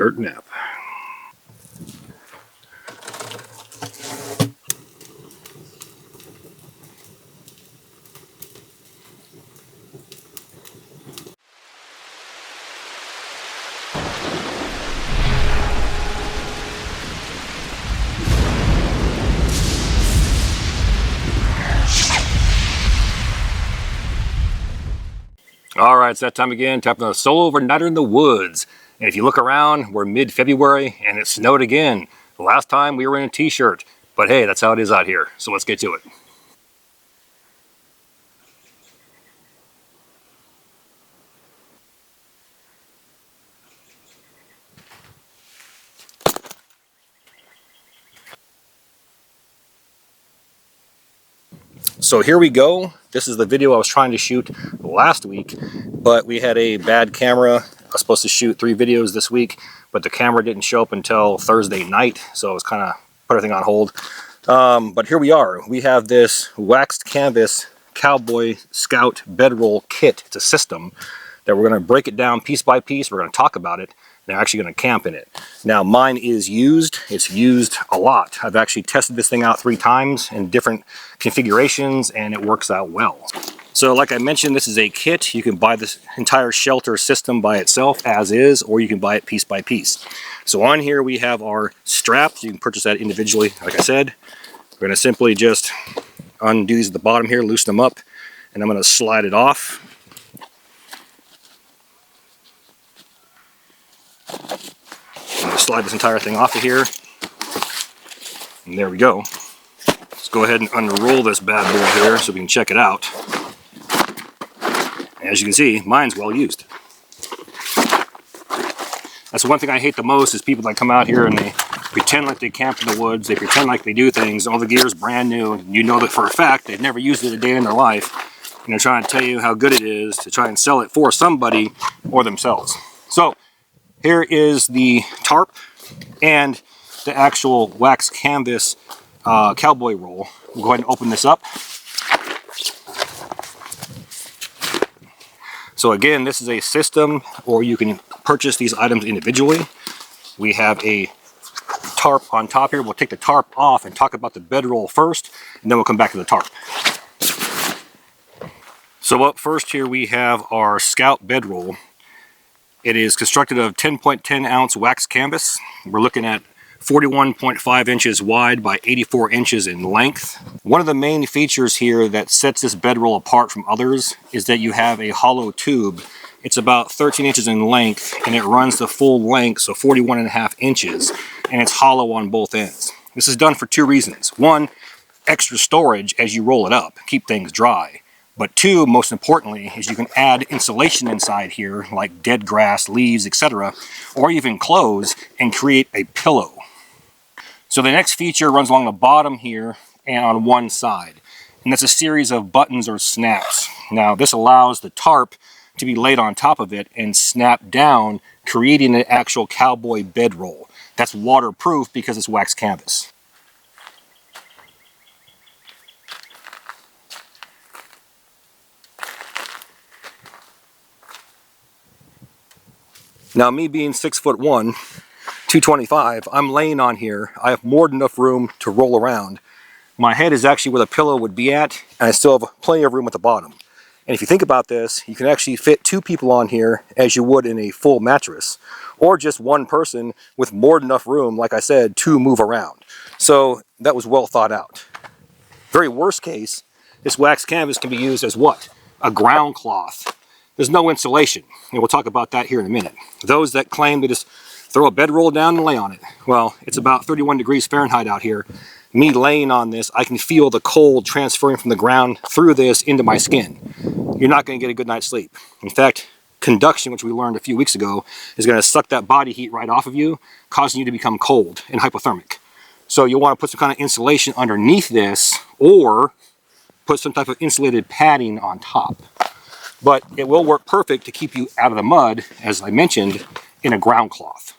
dirt nap. All right, it's that time again, time for the solo overnighter in the woods. And if you look around, we're mid-February and it snowed again. The last time we were in a t-shirt, but hey, that's how it is out here. So let's get to it. So here we go. This is the video I was trying to shoot last week, but we had a bad camera. I was supposed to shoot 3 videos this week, but the camera didn't show up until Thursday night, so it was kind of put everything on hold. But here we are. We have this waxed canvas Cowboy Scout bedroll kit. It's a system that we're going to break it down piece by piece. We're going to talk about it. They're actually going to camp in it. Now mine is used. It's used a lot. I've actually tested this thing out 3 times in different configurations and it works out well. So like I mentioned, this is a kit. You can buy this entire shelter system by itself as is, or you can buy it piece by piece. So on here we have our straps. You can purchase that individually. Like I said, we're going to simply just undo these at the bottom here, loosen them up, and I'm going to slide it off. I'm going to slide this entire thing off of here. And there we go. Let's go ahead and unroll this bad boy here so we can check it out. As you can see, mine's well used. That's one thing I hate the most is people that come out here and they pretend like they camp in the woods, they pretend like they do things, all the gear is brand new, and you know that for a fact they've never used it a day in their life, and they're trying to tell you how good it is to try and sell it for somebody or themselves. So here is the tarp and the actual wax canvas cowboy roll. We'll go ahead and open this up. So again, this is a system, or you can purchase these items individually. We have a tarp on top here. We'll take the tarp off and talk about the bedroll first, and then we'll come back to the tarp. So up first here we have our Scout bedroll. It is constructed of 10.10 ounce wax canvas. We're looking at 41.5 inches wide by 84 inches in length. One of the main features here that sets this bedroll apart from others is that you have a hollow tube. It's about 13 inches in length and it runs the full length, so 41.5 inches, and it's hollow on both ends. This is done for 2 reasons. 1, extra storage as you roll it up, keep things dry. But 2, most importantly, is you can add insulation inside here, like dead grass, leaves, etc., or even clothes, and create a pillow. So the next feature runs along the bottom here and on one side, and that's a series of buttons or snaps. Now this allows the tarp to be laid on top of it and snap down, creating an actual cowboy bedroll. That's waterproof because it's wax canvas. Now me being 6'1", 225, I'm laying on here. I have more than enough room to roll around. My head is actually where the pillow would be at, and I still have plenty of room at the bottom. And if you think about this, you can actually fit 2 people on here as you would in a full mattress, or just 1 person with more than enough room, like I said, to move around. So that was well thought out. Very worst case, this wax canvas can be used as what? A ground cloth. There's no insulation, and we'll talk about that here in a minute. Those that claim to just throw a bedroll down and lay on it, well, it's about 31 degrees Fahrenheit out here. Me laying on this, I can feel the cold transferring from the ground through this into my skin. You're not going to get a good night's sleep. In fact, conduction, which we learned a few weeks ago, is going to suck that body heat right off of you, causing you to become cold and hypothermic. So you'll want to put some kind of insulation underneath this, or put some type of insulated padding on top. But it will work perfect to keep you out of the mud, as I mentioned, in a ground cloth.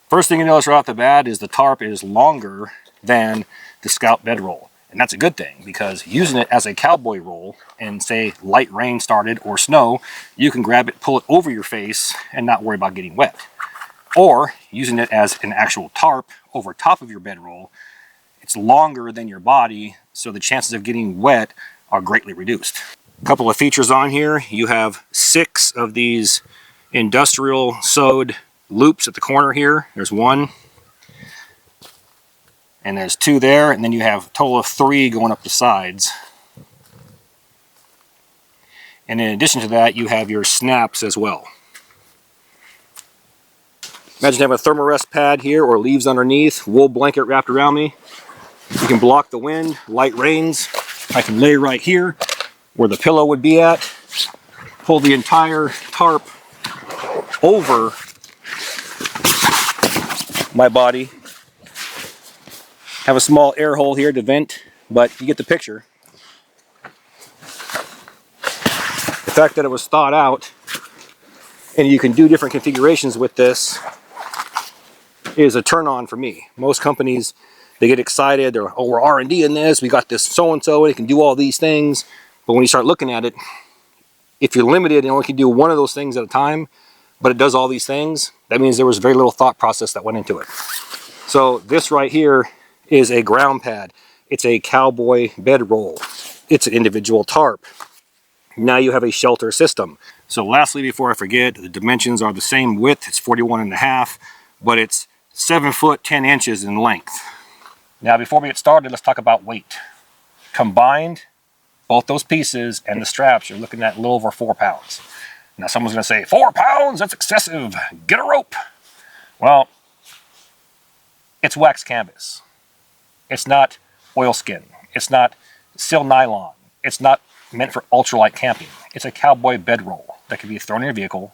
First thing you notice right off the bat is the tarp is longer than the Scout bedroll. And that's a good thing, because using it as a cowboy roll and say light rain started or snow, you can grab it, pull it over your face and not worry about getting wet. Or using it as an actual tarp over top of your bedroll. It's longer than your body, so the chances of getting wet are greatly reduced. A couple of features on here. You have 6 of these industrial sewed loops at the corner here. There's 1. And there's 2 there, and then you have a total of 3 going up the sides. And in addition to that, you have your snaps as well. Imagine having a thermarest pad here or leaves underneath, wool blanket wrapped around me. You can block the wind, light rains. I can lay right here where the pillow would be at. Pull the entire tarp over my body. Have a small air hole here to vent, but you get the picture. The fact that it was thought out and you can do different configurations with this is a turn on for me. Most companies, they get excited, they're, oh, we're R&D in this, we got this so-and-so, it can do all these things. But when you start looking at it, if you're limited and only can do one of those things at a time, but it does all these things, that means there was very little thought process that went into it. So this right here is a ground pad. It's a Cowboy bedroll. It's an individual tarp. Now you have a shelter system. So lastly, before I forget, the dimensions are the same width. It's 41.5, but it's 7 foot 10 inches in length. Now before we get started, let's talk about weight. Combined, both those pieces and the straps, you're looking at a little over 4 pounds. Now someone's gonna say, 4 pounds, that's excessive, get a rope. Well, it's wax canvas. It's not oilskin. It's not sil nylon. It's not meant for ultralight camping. It's a Cowboy bedroll that can be thrown in your vehicle,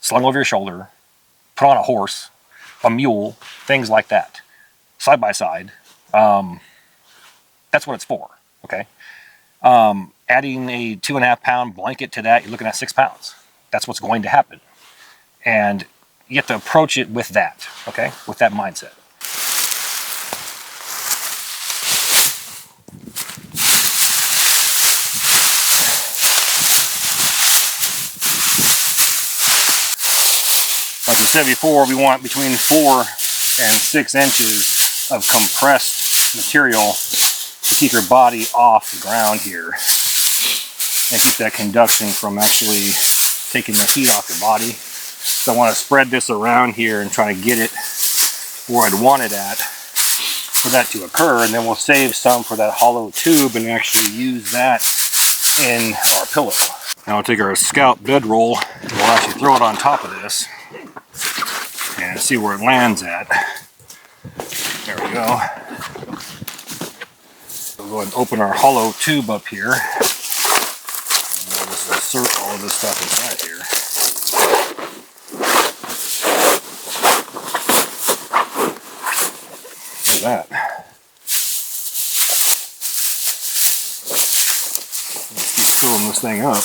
slung over your shoulder, put on a horse, a mule, things like that. Side by side. That's what it's for, okay? Adding a 2.5 pound blanket to that, you're looking at 6 pounds. That's what's going to happen. And you have to approach it with that, okay? With that mindset. Like I said before, we want between 4 and 6 inches of compressed material to keep your body off the ground here and keep that conduction from actually taking the heat off your body. So I want to spread this around here and try to get it where I'd want it at for that to occur, and then we'll save some for that hollow tube and actually use that in our pillow. Now we'll take our Scout bedroll and we'll actually throw it on top of this and see where it lands at. There we go. We'll go ahead and open our hollow tube up here. And we'll just insert all of this stuff inside here. Look at that. Let's keep filling this thing up.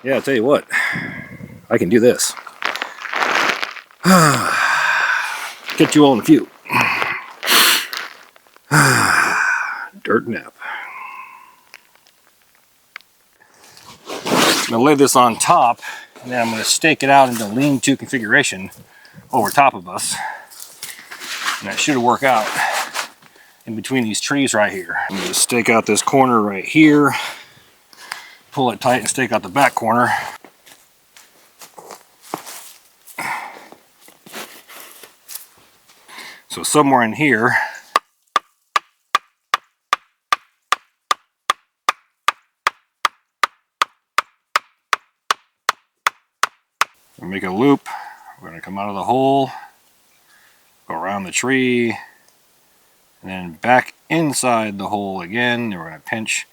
Yeah, I'll tell you what, I can do this. Get you all in a few. Dirt nap. I'm gonna lay this on top, and then I'm gonna stake it out into lean-to configuration over top of us. And that should work out in between these trees right here. I'm gonna stake out this corner right here. Pull it tight and stake out the back corner. So somewhere in here, we'll make a loop. We're going to come out of the hole, go around the tree, and then back inside the hole again. And we're going to pinch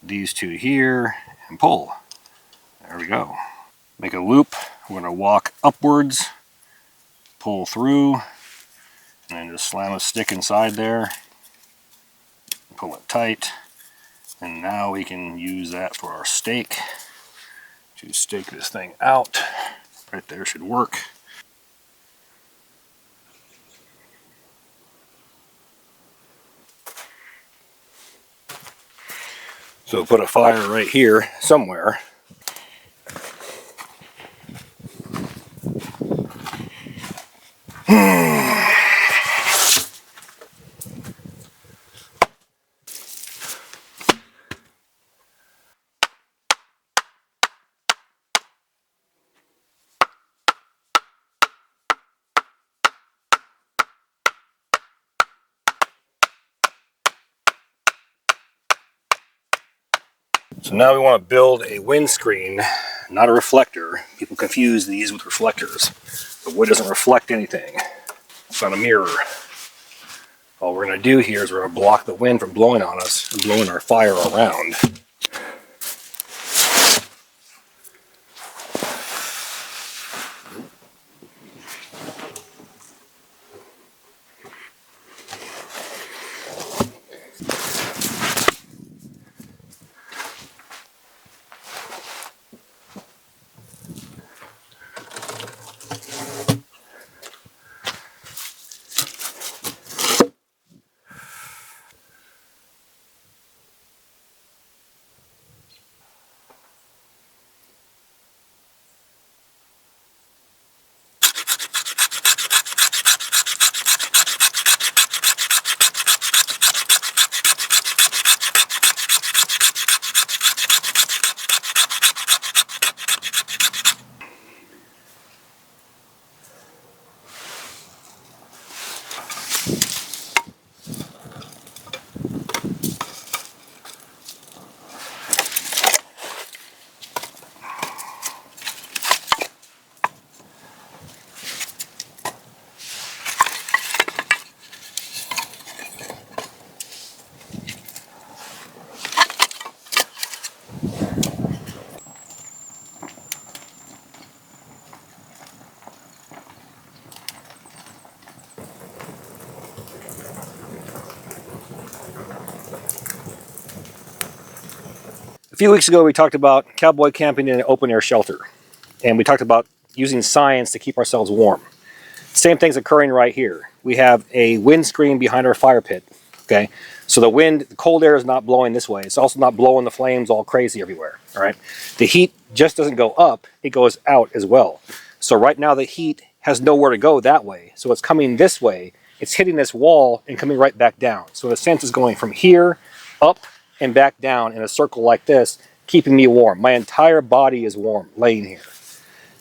these two here and pull. There we go. Make a loop. We're going to walk upwards, pull through, And just slam a stick inside there, pull it tight, and now we can use that for our stake to stake this thing out. Right there should work. So put a fire right here somewhere. So now we want to build a windscreen, not a reflector. People confuse these with reflectors. The wood doesn't reflect anything. It's not a mirror. All we're going to do here is we're going to block the wind from blowing on us and blowing our fire around. A few weeks ago we talked about cowboy camping in an open air shelter. And we talked about using science to keep ourselves warm. Same thing's occurring right here. We have a windscreen behind our fire pit. Okay, so the cold air is not blowing this way. It's also not blowing the flames all crazy everywhere. All right, the heat just doesn't go up; it goes out as well. So right now the heat has nowhere to go that way. So it's coming this way. It's hitting this wall and coming right back down. So in a sense, it's going from here up and back down in a circle like this, keeping me warm. My entire body is warm laying here.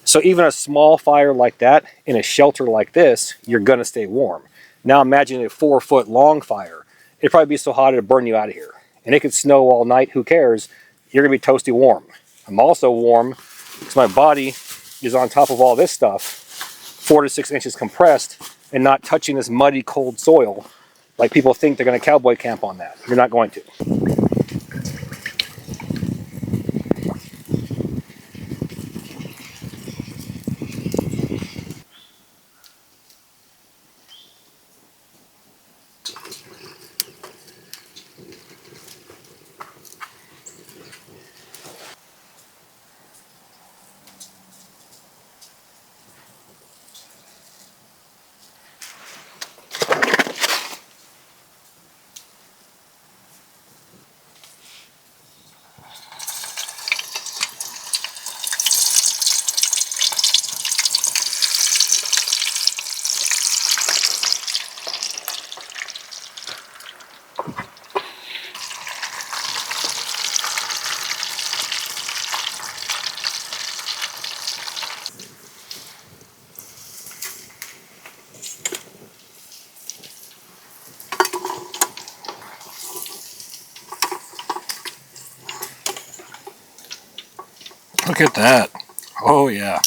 So even a small fire like that in a shelter like this, you're going to stay warm. Now imagine a 4-foot long fire. It'd probably be so hot it'd burn you out of here. And it could snow all night, who cares? You're going to be toasty warm. I'm also warm because my body is on top of all this stuff, 4 to 6 inches compressed and not touching this muddy, cold soil like people think they're going to cowboy camp on that. You're not going to. Look at that. Oh yeah.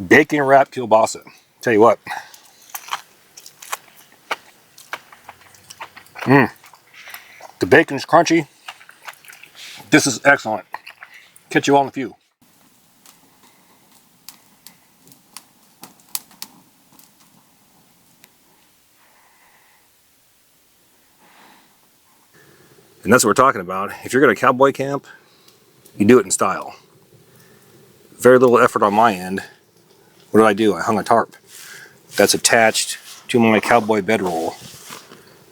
Bacon wrapped kielbasa. Tell you what. The bacon's crunchy. This is excellent. Catch you all in a few. And that's what we're talking about. If you're going to cowboy camp, you do it in style. Very little effort on my end. What did? I hung a tarp that's attached to my cowboy bedroll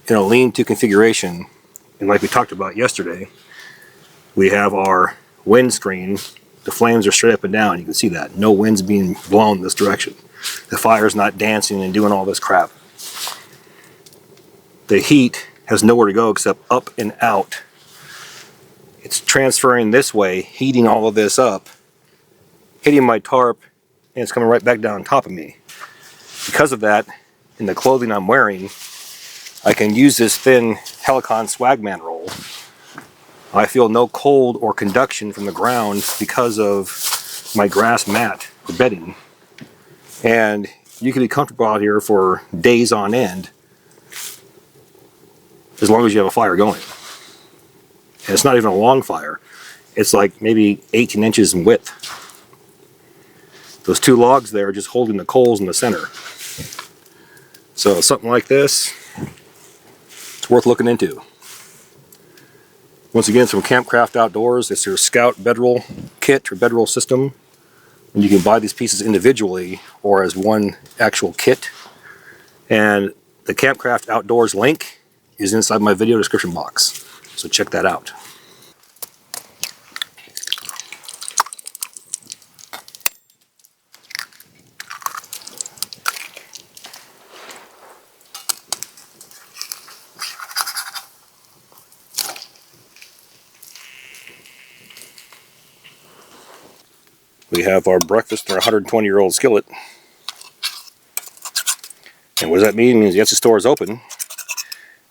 in a lean-to configuration. And like we talked about yesterday, we have our windscreen. The flames are straight up and down. You can see that. No wind's being blown this direction. The fire's not dancing and doing all this crap. The heat has nowhere to go except up and out. It's transferring this way, heating all of this up, hitting my tarp, and it's coming right back down on top of me. Because of that, in the clothing I'm wearing, I can use this thin Helicon Swagman roll. I feel no cold or conduction from the ground because of my grass mat or bedding. And you can be comfortable out here for days on end, as long as you have a fire going. And it's not even a long fire. It's like maybe 18 inches in width. Those two logs there are just holding the coals in the center. So something like this, it's worth looking into. Once again, it's from Campcraft Outdoors. It's their Scout bedroll kit or bedroll system. And you can buy these pieces individually or as one actual kit. And the Campcraft Outdoors link is inside my video description box. So check that out. We have our breakfast in our 120-year-old skillet. And what does that mean? It means the Etsy store is open.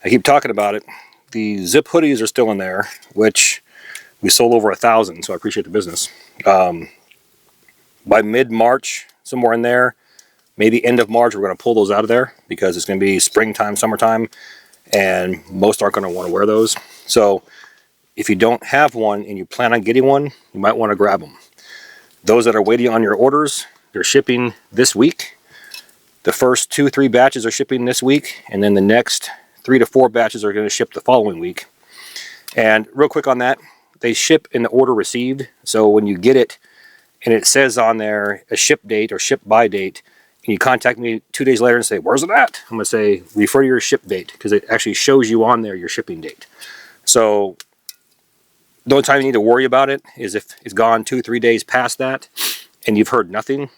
I keep talking about it. The zip hoodies are still in there, which we sold over 1,000, so I appreciate the business. By mid-March, somewhere in there, maybe end of March, we're going to pull those out of there because it's going to be springtime, summertime, and most aren't going to want to wear those. So if you don't have one and you plan on getting one, you might want to grab them. Those that are waiting on your orders, they're shipping this week. The first 2-3 batches are shipping this week, and then the next 3 to 4 batches are going to ship the following week. And real quick on that, they ship in the order received. So when you get it and it says on there a ship date or ship by date, and you contact me 2 days later and say, "Where's it at?" I'm going to say, refer to your ship date, because it actually shows you on there your shipping date. So the only time you need to worry about it is if it's gone 2-3 days past that and you've heard nothing.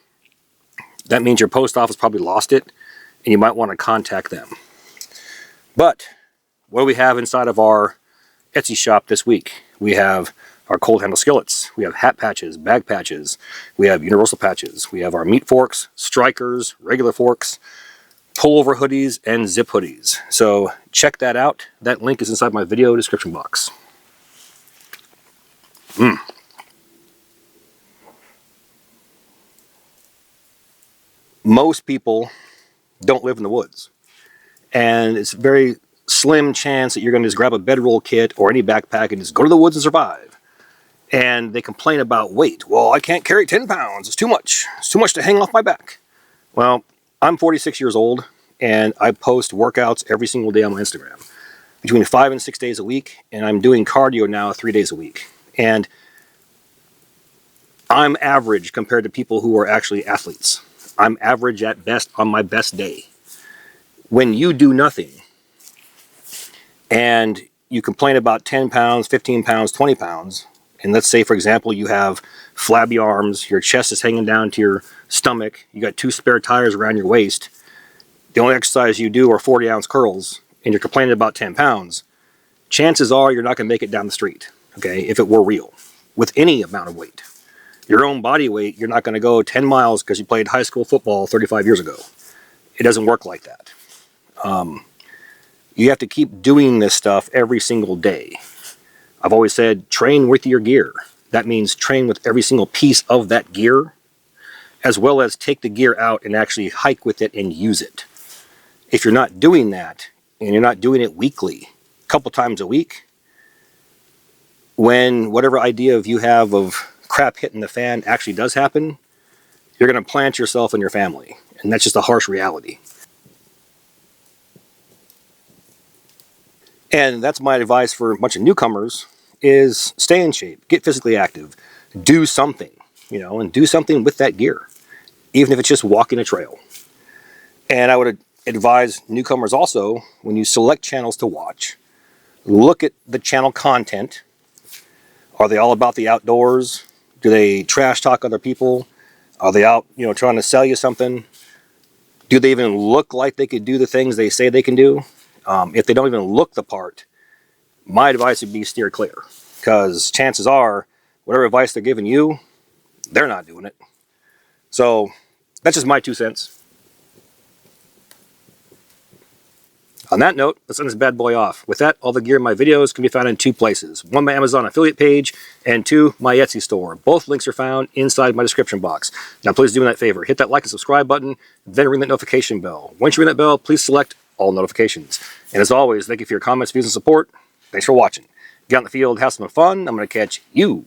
That means your post office probably lost it and you might want to contact them. But what do we have inside of our Etsy shop this week? We have our cold handle skillets. We have hat patches, bag patches. We have universal patches. We have our meat forks, strikers, regular forks, pullover hoodies, and zip hoodies. So check that out. That link is inside my video description box. Most people don't live in the woods, and it's a very slim chance that you're going to just grab a bedroll kit or any backpack and just go to the woods and survive. And they complain about weight. Well, I can't carry 10 pounds. It's too much. It's too much to hang off my back. Well, I'm 46 years old, and I post workouts every single day on my Instagram, between 5 and 6 days a week, and I'm doing cardio now 3 days a week. And I'm average compared to people who are actually athletes. I'm average at best on my best day. When you do nothing and you complain about 10 pounds, 15 pounds, 20 pounds, and let's say, for example, you have flabby arms, your chest is hanging down to your stomach, you got 2 spare tires around your waist, the only exercise you do are 40-ounce curls, and you're complaining about 10 pounds, chances are you're not going to make it down the street, okay, if it were real, with any amount of weight. Your own body weight, you're not going to go 10 miles because you played high school football 35 years ago. It doesn't work like that. You have to keep doing this stuff every single day. I've always said, train with your gear. That means train with every single piece of that gear, as well as take the gear out and actually hike with it and use it. If you're not doing that, and you're not doing it weekly, a couple times a week, when whatever idea of you have of crap hitting the fan actually does happen, you're going to plant yourself and your family. And that's just a harsh reality. And that's my advice for a bunch of newcomers is stay in shape, get physically active, do something, you know, and do something with that gear, even if it's just walking a trail. And I would advise newcomers also, when you select channels to watch, look at the channel content. Are they all about the outdoors? Do they trash talk other people? Are they out, you know, trying to sell you something? Do they even look like they could do the things they say they can do? If they don't even look the part, my advice would be steer clear. Because chances are, whatever advice they're giving you, they're not doing it. So, that's just my 2 cents. On that note, let's end this bad boy off. With that, all the gear in my videos can be found in 2 places. 1, my Amazon affiliate page, and 2, my Etsy store. Both links are found inside my description box. Now please do me that favor. Hit that like and subscribe button, then ring that notification bell. Once you ring that bell, please select all notifications. And as always, thank you for your comments, views, and support. Thanks for watching. Get out in the field, have some fun. I'm going to catch you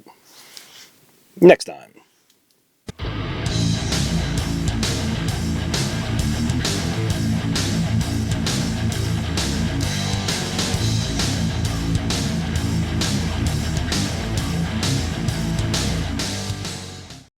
next time.